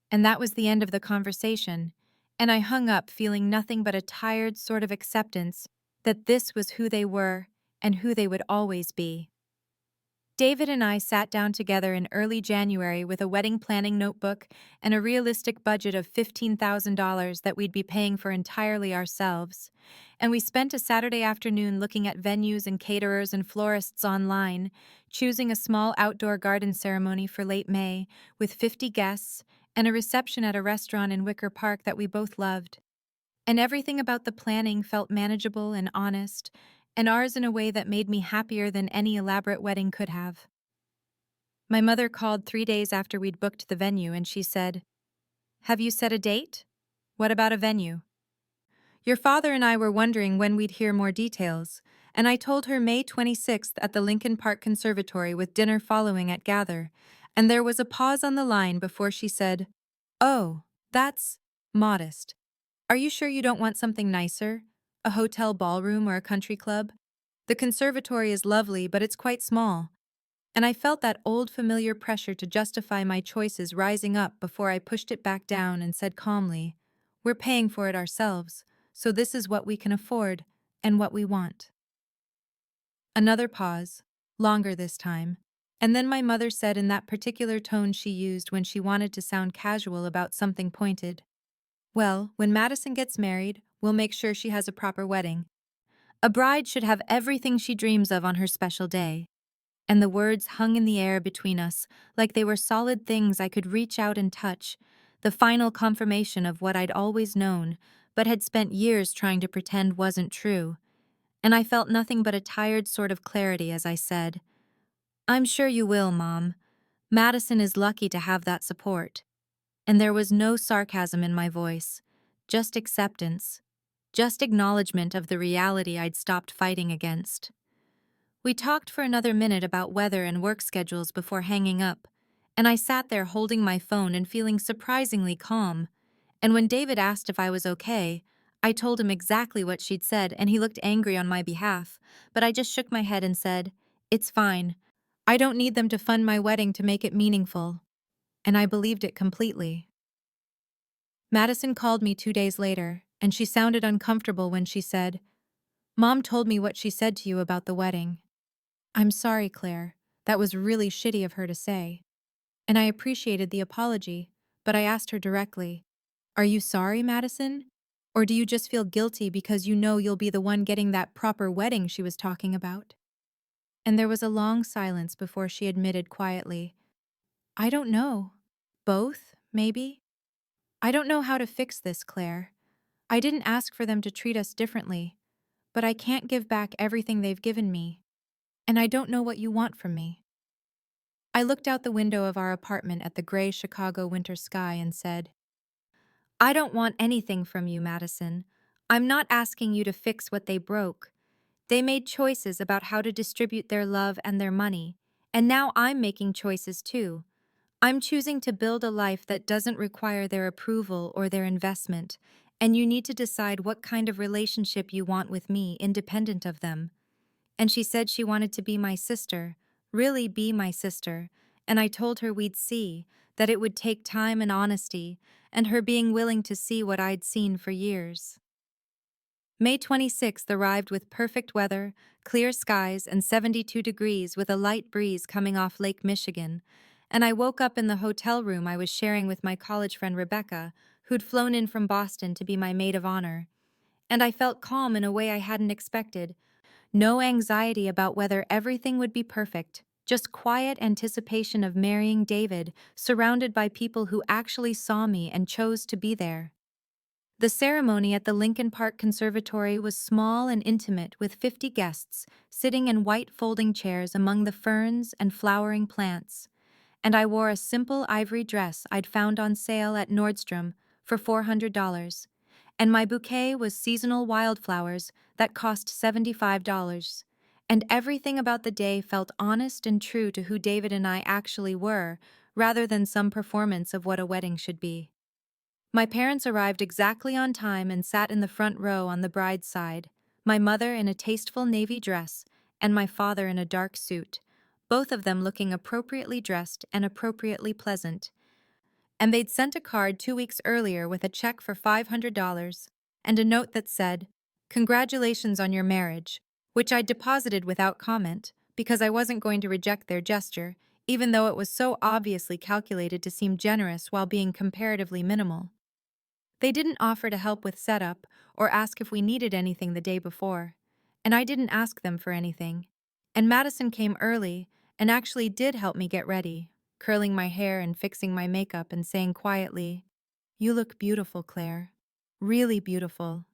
And that was the end of the conversation, and I hung up feeling nothing but a tired sort of acceptance that this was who they were and who they would always be. David and I sat down together in early January with a wedding planning notebook and a realistic budget of $15,000 that we'd be paying for entirely ourselves. And we spent a Saturday afternoon looking at venues and caterers and florists online, choosing a small outdoor garden ceremony for late May with 50 guests and a reception at a restaurant in Wicker Park that we both loved. And everything about the planning felt manageable and honest, and ours in a way that made me happier than any elaborate wedding could have. My mother called 3 days after we'd booked the venue and she said, "Have you set a date? What about a venue?" Your father and I were wondering when we'd hear more details, and I told her May 26th at the Lincoln Park Conservatory with dinner following at Gather, and there was a pause on the line before she said, "Oh, that's modest. Are you sure you don't want something nicer? A hotel ballroom or a country club? The conservatory is lovely, but it's quite small." And I felt that old familiar pressure to justify my choices rising up before I pushed it back down and said calmly, "We're paying for it ourselves, so this is what we can afford and what we want." Another pause, longer this time, and then my mother said in that particular tone she used when she wanted to sound casual about something pointed, "Well, when Madison gets married, we'll make sure she has a proper wedding. A bride should have everything she dreams of on her special day." And the words hung in the air between us like they were solid things I could reach out and touch, the final confirmation of what I'd always known, but had spent years trying to pretend wasn't true. And I felt nothing but a tired sort of clarity as I said, "I'm sure you will, Mom. Madison is lucky to have that support." And there was no sarcasm in my voice, just acceptance, just acknowledgement of the reality I'd stopped fighting against. We talked for another minute about weather and work schedules before hanging up, and I sat there holding my phone and feeling surprisingly calm. And when David asked if I was okay, I told him exactly what she'd said, and he looked angry on my behalf, but I just shook my head and said, "It's fine. I don't need them to fund my wedding to make it meaningful." And I believed it completely. Madison called me 2 days later, and she sounded uncomfortable when she said, "Mom told me what she said to you about the wedding." "I'm sorry, Claire. That was really shitty of her to say." And I appreciated the apology, but I asked her directly, "Are you sorry, Madison? Or do you just feel guilty because you know you'll be the one getting that proper wedding she was talking about?" And there was a long silence before she admitted quietly, "I don't know. Both, maybe? I don't know how to fix this, Claire. I didn't ask for them to treat us differently, but I can't give back everything they've given me, and I don't know what you want from me." I looked out the window of our apartment at the gray Chicago winter sky and said, "I don't want anything from you, Madison. I'm not asking you to fix what they broke. They made choices about how to distribute their love and their money, and now I'm making choices too. I'm choosing to build a life that doesn't require their approval or their investment, and you need to decide what kind of relationship you want with me independent of them." And she said she wanted to be my sister, really be my sister, and I told her we'd see, that it would take time and honesty, and her being willing to see what I'd seen for years. May 26th arrived with perfect weather, clear skies, and 72 degrees with a light breeze coming off Lake Michigan, and I woke up in the hotel room I was sharing with my college friend Rebecca, who'd flown in from Boston to be my maid of honor. And I felt calm in a way I hadn't expected. No anxiety about whether everything would be perfect, just quiet anticipation of marrying David, surrounded by people who actually saw me and chose to be there. The ceremony at the Lincoln Park Conservatory was small and intimate, with 50 guests sitting in white folding chairs among the ferns and flowering plants, and I wore a simple ivory dress I'd found on sale at Nordstrom for $400, and my bouquet was seasonal wildflowers that cost $75. And everything about the day felt honest and true to who David and I actually were, rather than some performance of what a wedding should be. My parents arrived exactly on time and sat in the front row on the bride's side, my mother in a tasteful navy dress and my father in a dark suit, both of them looking appropriately dressed and appropriately pleasant. And they'd sent a card 2 weeks earlier with a check for $500 and a note that said, "Congratulations on your marriage," which I deposited without comment because I wasn't going to reject their gesture, even though it was so obviously calculated to seem generous while being comparatively minimal. They didn't offer to help with setup or ask if we needed anything the day before, and I didn't ask them for anything. And Madison came early and actually did help me get ready, curling my hair and fixing my makeup and saying quietly, "You look beautiful, Claire. Really beautiful."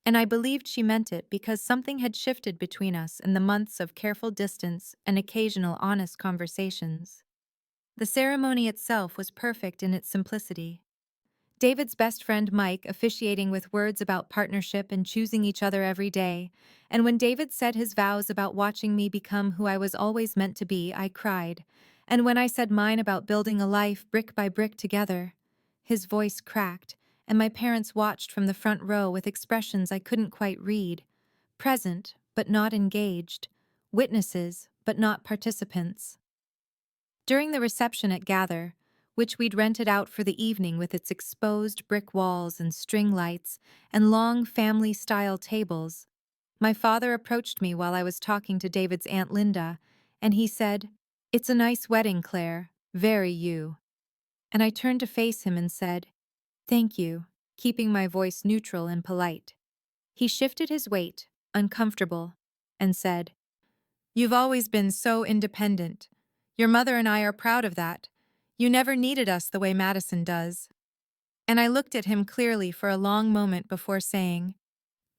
And I believed she meant it because something had shifted between us in the months of careful distance and occasional honest conversations. The ceremony itself was perfect in its simplicity. David's best friend Mike officiating with words about partnership and choosing each other every day, and when David said his vows about watching me become who I was always meant to be, I cried, and when I said mine about building a life brick by brick together, his voice cracked, and my parents watched from the front row with expressions I couldn't quite read, present but not engaged, witnesses but not participants. During the reception at Gather, which we'd rented out for the evening with its exposed brick walls and string lights and long family-style tables, my father approached me while I was talking to David's Aunt Linda, and he said, "It's a nice wedding, Claire, very you." And I turned to face him and said, "Thank you," keeping my voice neutral and polite. He shifted his weight, uncomfortable, and said, "You've always been so independent. Your mother and I are proud of that. You never needed us the way Madison does." And I looked at him clearly for a long moment before saying,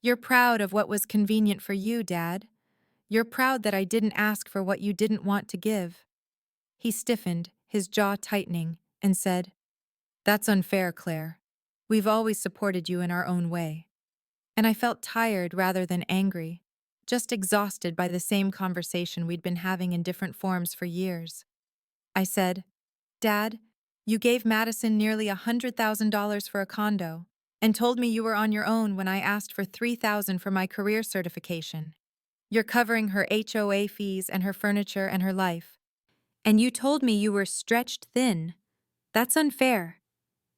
"You're proud of what was convenient for you, Dad. You're proud that I didn't ask for what you didn't want to give." He stiffened, his jaw tightening, and said, "That's unfair, Claire. We've always supported you in our own way." And I felt tired rather than angry, just exhausted by the same conversation we'd been having in different forms for years. I said, "Dad, you gave Madison nearly $100,000 for a condo, and told me you were on your own when I asked for $3,000 for my career certification. You're covering her HOA fees and her furniture and her life. And you told me you were stretched thin. That's unfair."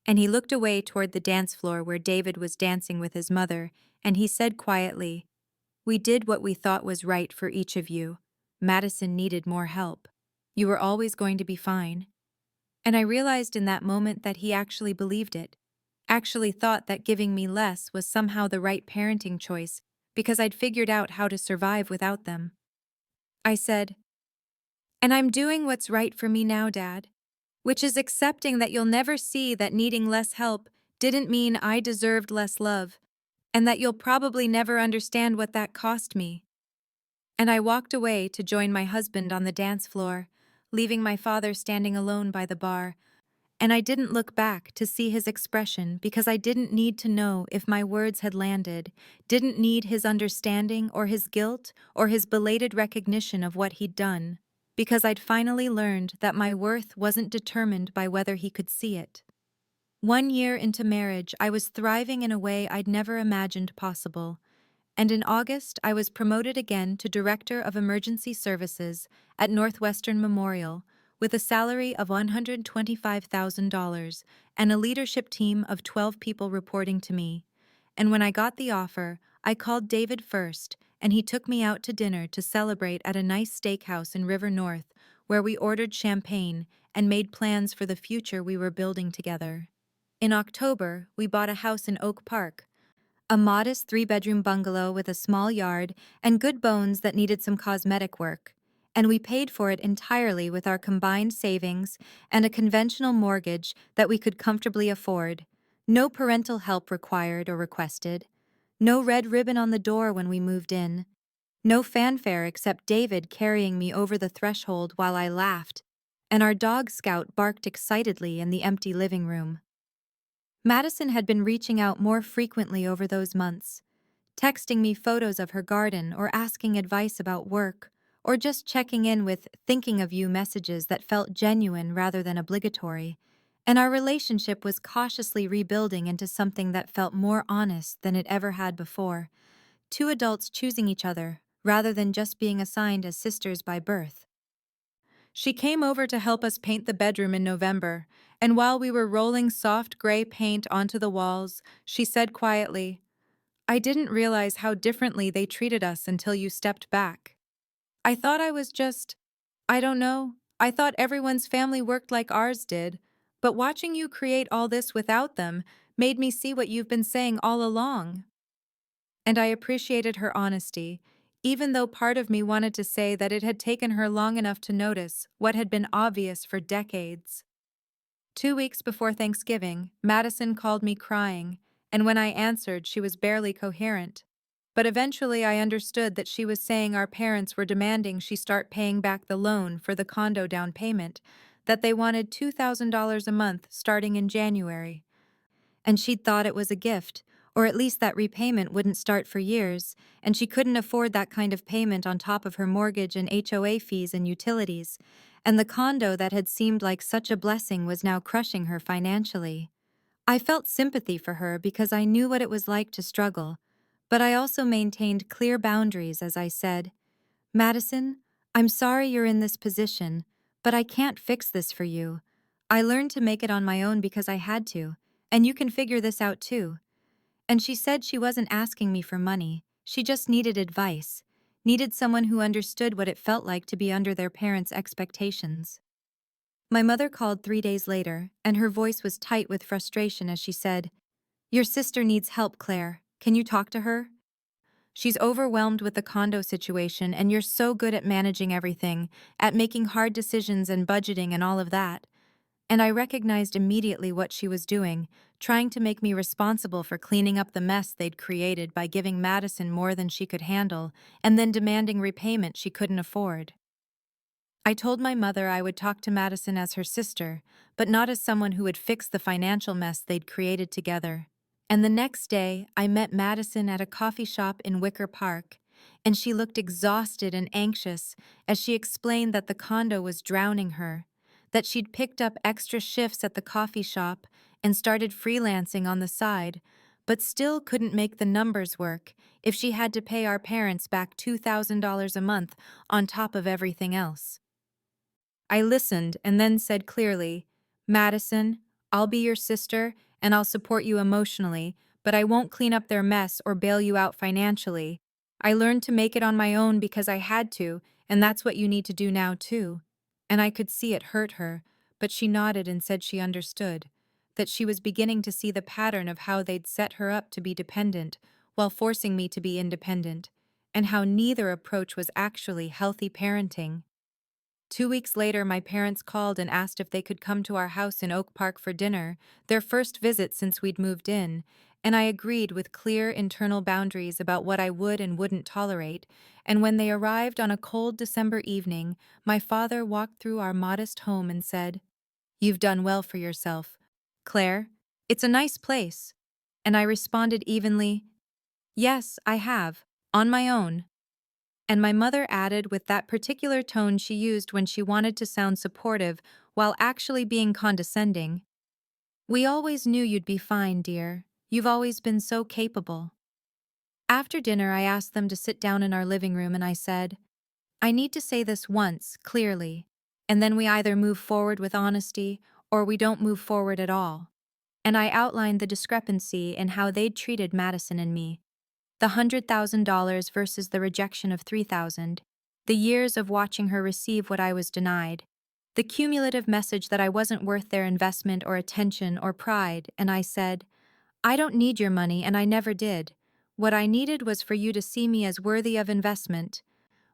And he looked away toward the dance floor where David was dancing with his mother, and he said quietly, "We did what we thought was right for each of you. Madison needed more help. You were always going to be fine." And I realized in that moment that he actually believed it, actually thought that giving me less was somehow the right parenting choice because I'd figured out how to survive without them. I said, "And I'm doing what's right for me now, Dad, which is accepting that you'll never see that needing less help didn't mean I deserved less love, and that you'll probably never understand what that cost me." And I walked away to join my husband on the dance floor, leaving my father standing alone by the bar. And I didn't look back to see his expression because I didn't need to know if my words had landed, didn't need his understanding or his guilt or his belated recognition of what he'd done, because I'd finally learned that my worth wasn't determined by whether he could see it. 1 year into marriage, I was thriving in a way I'd never imagined possible. And in August, I was promoted again to Director of Emergency Services at Northwestern Memorial with a salary of $125,000 and a leadership team of 12 people reporting to me. And when I got the offer, I called David first, and he took me out to dinner to celebrate at a nice steakhouse in River North, where we ordered champagne and made plans for the future we were building together. In October, we bought a house in Oak Park, a modest 3-bedroom bungalow with a small yard and good bones that needed some cosmetic work, and we paid for it entirely with our combined savings and a conventional mortgage that we could comfortably afford. No parental help required or requested. No red ribbon on the door when we moved in. No fanfare except David carrying me over the threshold while I laughed, and our dog Scout barked excitedly in the empty living room. Madison had been reaching out more frequently over those months, texting me photos of her garden or asking advice about work, or just checking in with thinking of you messages that felt genuine rather than obligatory, and our relationship was cautiously rebuilding into something that felt more honest than it ever had before, two adults choosing each other rather than just being assigned as sisters by birth. She came over to help us paint the bedroom in November, and while we were rolling soft gray paint onto the walls, she said quietly, "I didn't realize how differently they treated us until you stepped back. I thought I don't know, I thought everyone's family worked like ours did, but watching you create all this without them made me see what you've been saying all along." And I appreciated her honesty, even though part of me wanted to say that it had taken her long enough to notice what had been obvious for decades. 2 weeks before Thanksgiving, Madison called me crying, and when I answered, she was barely coherent. But eventually I understood that she was saying our parents were demanding she start paying back the loan for the condo down payment, that they wanted $2,000 a month starting in January. And she'd thought it was a gift, or at least that repayment wouldn't start for years, and she couldn't afford that kind of payment on top of her mortgage and HOA fees and utilities, and the condo that had seemed like such a blessing was now crushing her financially. I felt sympathy for her because I knew what it was like to struggle, but I also maintained clear boundaries as I said, "Madison, I'm sorry you're in this position, but I can't fix this for you. I learned to make it on my own because I had to, and you can figure this out too." And she said she wasn't asking me for money, she just needed advice, needed someone who understood what it felt like to be under their parents' expectations. My mother called 3 days later, and her voice was tight with frustration as she said, "Your sister needs help, Claire. Can you talk to her? She's overwhelmed with the condo situation, and you're so good at managing everything, at making hard decisions and budgeting and all of that." And I recognized immediately what she was doing, trying to make me responsible for cleaning up the mess they'd created by giving Madison more than she could handle, and then demanding repayment she couldn't afford. I told my mother I would talk to Madison as her sister, but not as someone who would fix the financial mess they'd created together. And the next day, I met Madison at a coffee shop in Wicker Park, and she looked exhausted and anxious as she explained that the condo was drowning her, that she'd picked up extra shifts at the coffee shop and started freelancing on the side, but still couldn't make the numbers work if she had to pay our parents back $2,000 a month on top of everything else. I listened and then said clearly, Madison, I'll be your sister and I'll support you emotionally, but I won't clean up their mess or bail you out financially. I learned to make it on my own because I had to, and that's what you need to do now too. And I could see it hurt her, but she nodded and said she understood, that she was beginning to see the pattern of how they'd set her up to be dependent while forcing me to be independent, and how neither approach was actually healthy parenting. 2 weeks later, my parents called and asked if they could come to our house in Oak Park for dinner, their first visit since we'd moved in, and I agreed with clear internal boundaries about what I would and wouldn't tolerate. And when they arrived on a cold December evening, my father walked through our modest home and said, You've done well for yourself, Claire. It's a nice place. And I responded evenly, Yes, I have, on my own. And my mother added with that particular tone she used when she wanted to sound supportive while actually being condescending. We always knew you'd be fine, dear. You've always been so capable. After dinner, I asked them to sit down in our living room and I said, I need to say this once, clearly, and then we either move forward with honesty or we don't move forward at all. And I outlined the discrepancy in how they'd treated Madison and me. The $100,000 versus the rejection of $3,000, the years of watching her receive what I was denied, the cumulative message that I wasn't worth their investment or attention or pride, and I said, I don't need your money and I never did. What I needed was for you to see me as worthy of investment,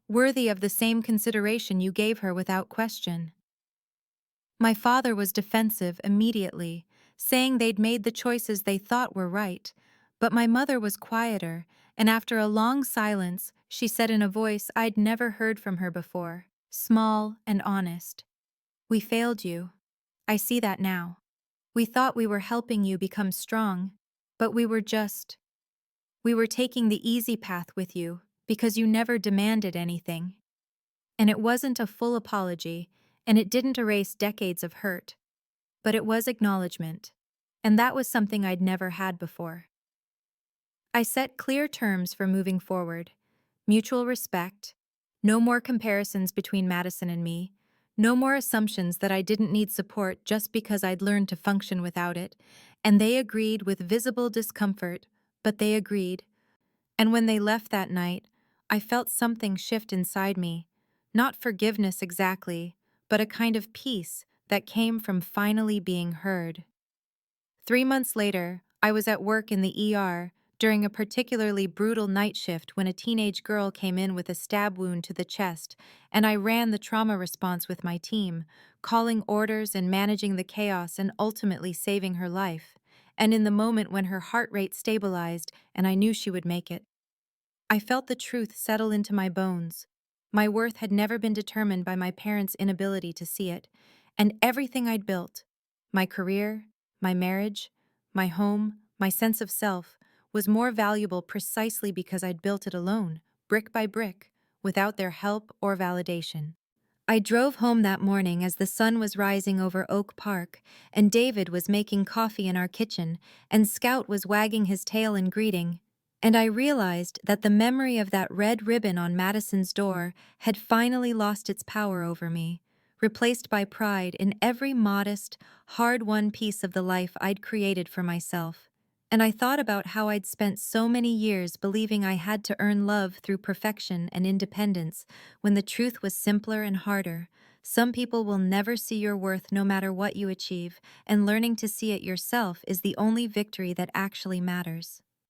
worthy of the same consideration you gave her without question. My father was defensive immediately, saying they'd made the choices they thought were right, but my mother was quieter, and after a long silence, she said in a voice I'd never heard from her before, small and honest, We failed you. I see that now. We thought we were helping you become strong, but we were taking the easy path with you because you never demanded anything. And it wasn't a full apology, and it didn't erase decades of hurt, but it was acknowledgement, and that was something I'd never had before. I set clear terms for moving forward, mutual respect, no more comparisons between Madison and me, no more assumptions that I didn't need support just because I'd learned to function without it, and they agreed with visible discomfort, but they agreed. And when they left that night, I felt something shift inside me, not forgiveness exactly, but a kind of peace that came from finally being heard. 3 months later, I was at work in the ER during a particularly brutal night shift when a teenage girl came in with a stab wound to the chest, and I ran the trauma response with my team, calling orders and managing the chaos and ultimately saving her life. And in the moment when her heart rate stabilized and I knew she would make it, I felt the truth settle into my bones. My worth had never been determined by my parents' inability to see it, and everything I'd built, my career, my marriage, my home, my sense of self, was more valuable precisely because I'd built it alone, brick by brick, without their help or validation. I drove home that morning as the sun was rising over Oak Park, and David was making coffee in our kitchen, and Scout was wagging his tail in greeting, and I realized that the memory of that red ribbon on Madison's door had finally lost its power over me, replaced by pride in every modest, hard-won piece of the life I'd created for myself. And I thought about how I'd spent so many years believing I had to earn love through perfection and independence, when the truth was simpler and harder. Some people will never see your worth no matter what you achieve, and learning to see it yourself is the only victory that actually matters.